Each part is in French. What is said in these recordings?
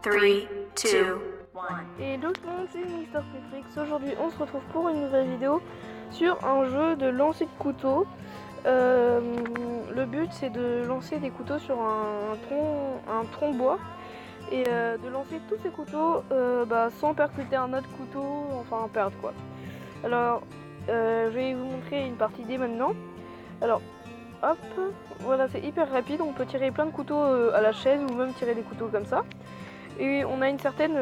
3, 2, 1. Hello tout le monde, c'est Mister Petrix. Aujourd'hui on se retrouve pour une nouvelle vidéo sur un jeu de lancer de couteaux. Le but c'est de lancer des couteaux sur un tronc de bois et de lancer tous ces couteaux sans percuter un autre couteau, enfin perdre quoi. Alors je vais vous montrer une partie dès maintenant. Alors hop, voilà, c'est hyper rapide, on peut tirer plein de couteaux à la chaise ou même tirer des couteaux comme ça. Et on a une certaine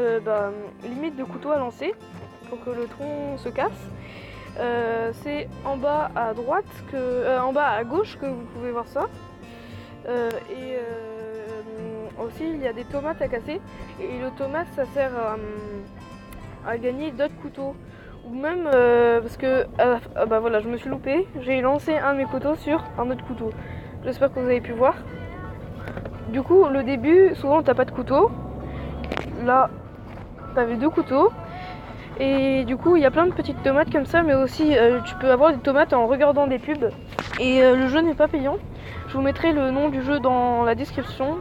limite de couteaux à lancer pour que le tronc se casse. C'est en bas à droite, en bas à gauche que vous pouvez voir ça. Aussi il y a des tomates à casser. Et le tomate ça sert à gagner d'autres couteaux. Ou même parce que voilà, je me suis loupée, j'ai lancé un de mes couteaux sur un autre couteau. J'espère que vous avez pu voir. Du coup le début, souvent t'as pas de couteau. Là t'avais deux couteaux et du coup il y a plein de petites tomates comme ça, mais aussi tu peux avoir des tomates en regardant des pubs et le jeu n'est pas payant. Je vous mettrai le nom du jeu dans la description.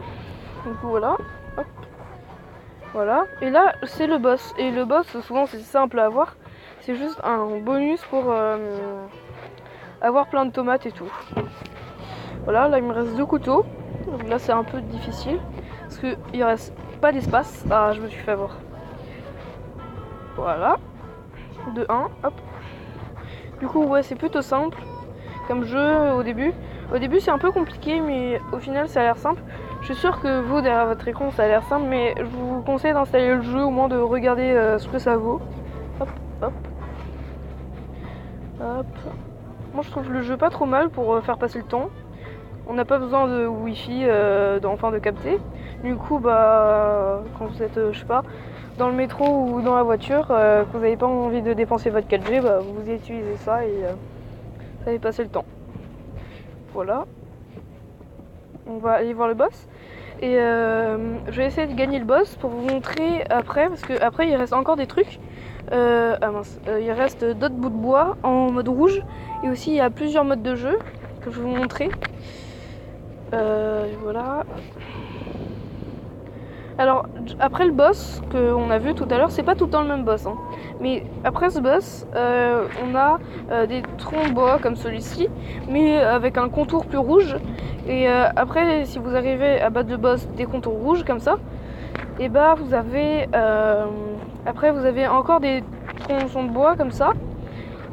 Du coup voilà, hop. Voilà, et là c'est le boss, et le boss souvent c'est simple à avoir, c'est juste un bonus pour avoir plein de tomates et tout. Voilà, là il me reste deux couteaux, donc là c'est un peu difficile parce qu'il reste pas d'espace. Ah, je me suis fait avoir. Voilà, de 1, hop. Du coup ouais, c'est plutôt simple comme jeu au début. Au début c'est un peu compliqué, mais au final ça a l'air simple. Je suis sûre que vous derrière votre écran ça a l'air simple, mais je vous conseille d'installer le jeu, au moins de regarder ce que ça vaut. Hop, hop, hop. Moi je trouve le jeu pas trop mal pour faire passer le temps. On n'a pas besoin de wifi, de capter. Du coup quand vous êtes je sais pas, dans le métro ou dans la voiture, que vous n'avez pas envie de dépenser votre 4G, vous utilisez ça et ça fait passer le temps. Voilà. On va aller voir le boss. Et je vais essayer de gagner le boss pour vous montrer après, parce que après il reste encore des trucs. Il reste d'autres bouts de bois en mode rouge. Et aussi il y a plusieurs modes de jeu que je vais vous montrer. Voilà. Alors après le boss qu'on a vu tout à l'heure, c'est pas tout le temps le même boss, hein. Mais après ce boss, on a des troncs de bois comme celui-ci, mais avec un contour plus rouge. Et après, si vous arrivez à battre le boss des contours rouges comme ça, et vous avez après vous avez encore des tronçons de bois comme ça,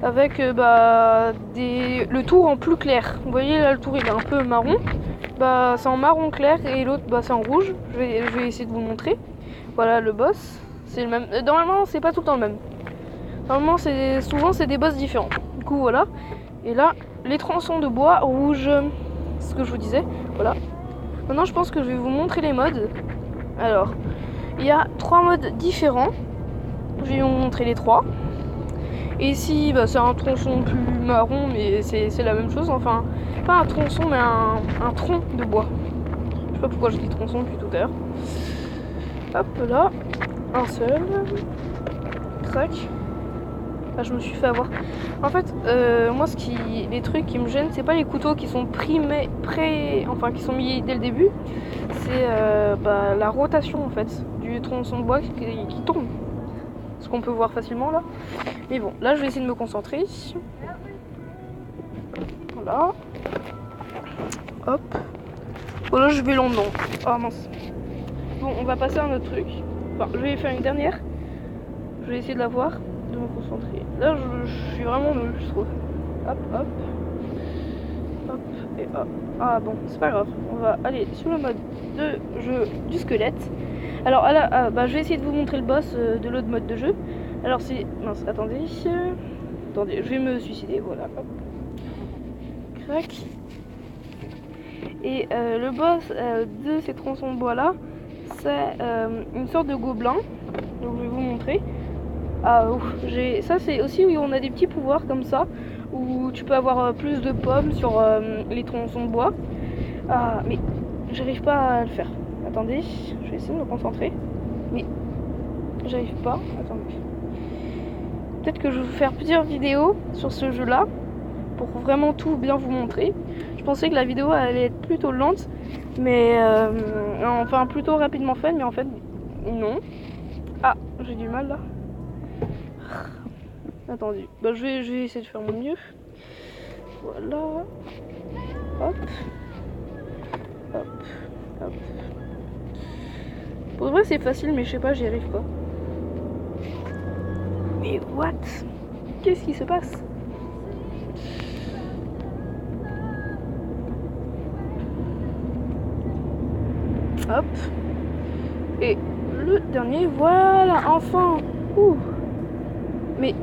avec le tour en plus clair. Vous voyez là, le tour il est un peu marron. C'est en marron clair et l'autre c'est en rouge. Je vais essayer de vous montrer. Voilà le boss, c'est le même. Normalement c'est pas tout le temps le même. Normalement souvent c'est des boss différents. Du coup voilà. Et là les tronçons de bois rouge, c'est ce que je vous disais. Voilà. Maintenant je pense que je vais vous montrer les modes. Alors il y a 3 modes différents. Je vais vous montrer les 3. Et ici c'est un tronçon plus marron, mais c'est la même chose, enfin pas un tronçon mais un tronc de bois. Je sais pas pourquoi je dis tronçon depuis tout à l'heure. Hop là, un seul. Crac. Ah, je me suis fait avoir. En fait moi les trucs qui me gênent, c'est pas les couteaux qui sont qui sont mis dès le début. C'est la rotation en fait du tronçon de bois qui tombe. Ce qu'on peut voir facilement là. Mais bon, là je vais essayer de me concentrer. Voilà. Hop. Voilà, je vais lentement. Ah mince. Bon, on va passer à un autre truc. Enfin, je vais faire une dernière. Je vais essayer de la voir, de me concentrer. Là je suis vraiment nul, je trouve. Hop, hop. Hop et hop. Ah bon, c'est pas grave. On va aller sur le mode de jeu du squelette. Alors là, je vais essayer de vous montrer le boss de l'autre mode de jeu. Alors c'est... Mince, attendez. Attendez, je vais me suicider, voilà. Hop. Crac. Et le boss de ces tronçons de bois là, c'est une sorte de gobelin. Donc je vais vous montrer. Ah ouf, ça c'est aussi où on a des petits pouvoirs comme ça, où tu peux avoir plus de pommes sur les tronçons de bois. Ah mais j'arrive pas à le faire. Attendez, je vais essayer de me concentrer. Mais j'arrive pas. Attendez. Peut-être que je vais vous faire plusieurs vidéos sur ce jeu là pour vraiment tout bien vous montrer. Je pensais que la vidéo allait être plutôt lente, mais plutôt rapidement faite, mais en fait Non. Ah, j'ai du mal là. Attendez, bah, je vais essayer de faire mon mieux. Voilà. Hop. Hop. Hop. Pour vrai c'est facile mais je sais pas, j'y arrive pas. Mais what? Qu'est-ce qui se passe? Hop. Et le dernier, voilà, enfin. Ouh. Mais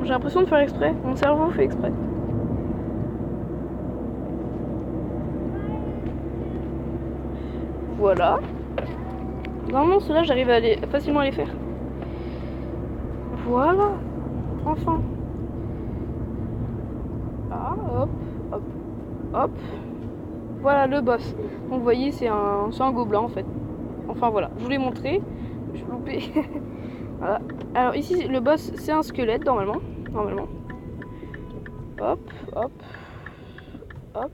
j'ai l'impression de faire exprès. Mon cerveau fait exprès. Voilà. Normalement, ceux-là, j'arrive à facilement à les faire. Voilà. Enfin. Ah, hop, hop, hop. Voilà le boss. Donc vous voyez, c'est un gobelin en fait. Enfin voilà, je vous l'ai montré. Je suis loupé. Voilà. Alors ici, le boss, c'est un squelette normalement. Hop, hop, hop.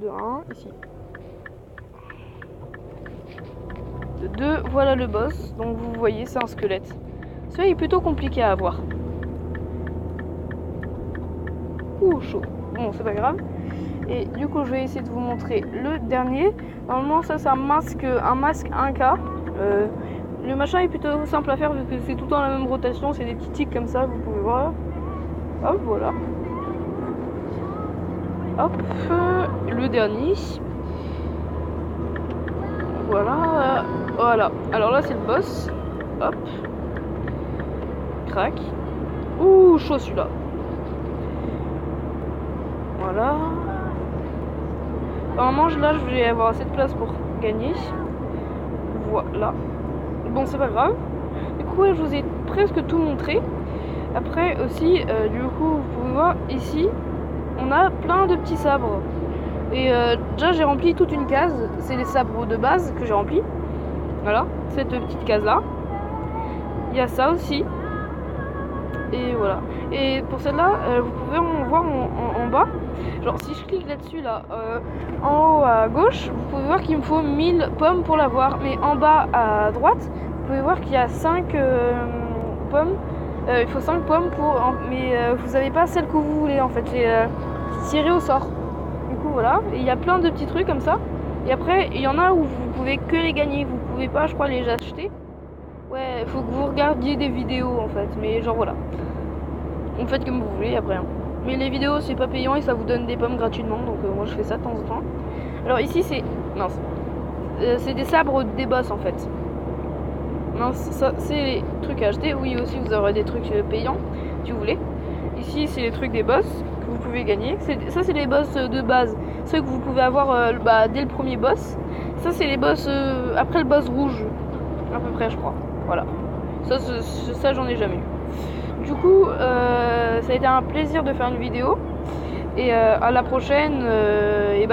De 1, ici. De 2, voilà le boss. Donc vous voyez, c'est un squelette. Celui-là est plutôt compliqué à avoir. Ouh, chaud. Bon, c'est pas grave. Et du coup, je vais essayer de vous montrer le dernier. Normalement, ça, c'est un masque 1K. Le machin est plutôt simple à faire vu que c'est tout le temps la même rotation. C'est des petits tics comme ça, vous pouvez voir. Hop, voilà. Hop, le dernier. Voilà, voilà. Alors là, c'est le boss. Hop. Crac. Ouh, chaud celui-là. Voilà. Normalement, là, je vais avoir assez de place pour gagner. Voilà. Bon, c'est pas grave. Du coup, je vous ai presque tout montré. Après aussi, du coup, vous pouvez voir ici, on a plein de petits sabres. Et déjà, j'ai rempli toute une case. C'est les sabres de base que j'ai rempli. Voilà, cette petite case-là. Il y a ça aussi. Et voilà. Et pour celle-là, vous pouvez en voir en bas. Genre, si je clique là-dessus, là, en haut à gauche, vous pouvez voir qu'il me faut 1000 pommes pour l'avoir. Mais en bas à droite, vous pouvez voir qu'il y a 5 pommes. Il faut 5 pommes pour... mais vous n'avez pas celle que vous voulez, en fait. J'ai tiré au sort. Du coup, voilà. Et il y a plein de petits trucs comme ça. Et après, il y en a où vous pouvez que les gagner. Vous pouvez pas, je crois, les acheter. Ouais, il faut que vous regardiez des vidéos, en fait. Mais genre, voilà. Vous faites comme vous voulez, après. Hein. Mais les vidéos, c'est pas payant et ça vous donne des pommes gratuitement. Donc, moi, je fais ça de temps en temps. Alors, ici, c'est... Mince. C'est des sabres des boss, en fait. Mince, ça, c'est les trucs à acheter. Oui, aussi, vous aurez des trucs payants, si vous voulez. Ici, c'est les trucs des boss que vous pouvez gagner. Ça, c'est les boss de base. Ceux que vous pouvez avoir dès le premier boss. Ça, c'est les boss après le boss rouge. À peu près, je crois. Voilà. Ça j'en ai jamais eu. Du coup, ça a été un plaisir de faire une vidéo. Et à la prochaine. Et bah